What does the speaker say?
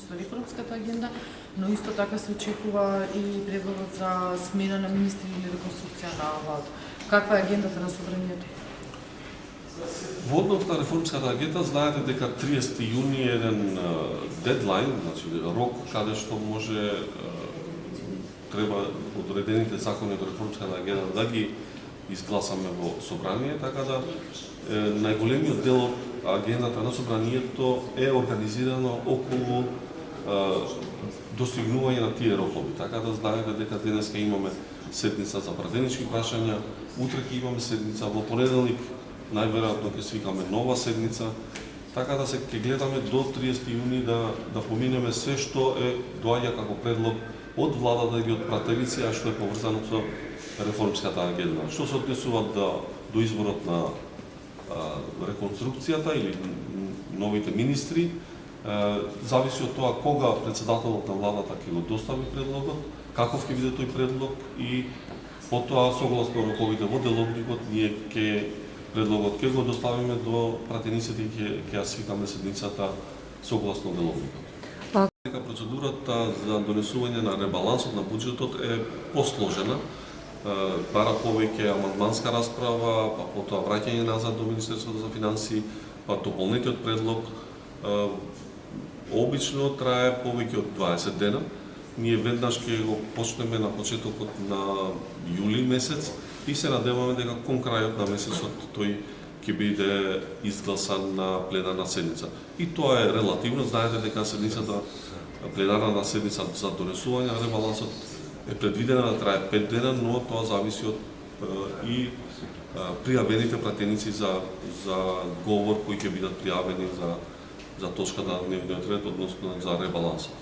со реформската агенда, но исто така се очекува и предлогот за смена на министри или реконструкција на владата. Каква е агендата на собранието? Во однос на реформската агенда, знаете дека 30 јуни е еден дедлайн, значи рок каде што може треба одредените закони од реформската агенда да ги изгласаме во собрание, така да најголемиот дел од агендата на собранието е организирано околу достигнување на тие рокови. Така да знаете дека денеска имаме седница за пратенички прашања, утре ќе имаме седница, во понеделник најверојатно ќе свикаме нова седница, така да се ќе гледаме до 30 јуни да поминеме све што доаѓа како предлог од владата или од пратеници, а што е поврзано со реформската агенда. Што се однесува до изборот на реконструкцијата или новите министри, зависи од тоа кога председателот на владата ќе го достави предлогот, каков ќе биде тој предлог и потоа согласно роковите во деловникот ние предлогот ќе го доставиме до пратениците и ќе ја свикаме седницата согласно деловникот. Процедурата за донесување на ребалансот на буџетот е посложена. Бара повеќе амандманска расправа, па потоа враќање назад до Министерството за финансии, па дополнетиот предлог. Обично трае повеќе од 20 дена. Ние веднаш ќе го почнеме на почетокот на јули месец и се надеваме дека кон крајот на месецот тој ќе биде изгласан на пленарна седница. И тоа е релативно, знаете дека пленарна седница за донесување на ребалансот е предвидена да трае 5 дена, но тоа зависи од и пријавените пратеници за говор кои ќе бидат пријавени за точката на дневниот ред, односно за ребалансот.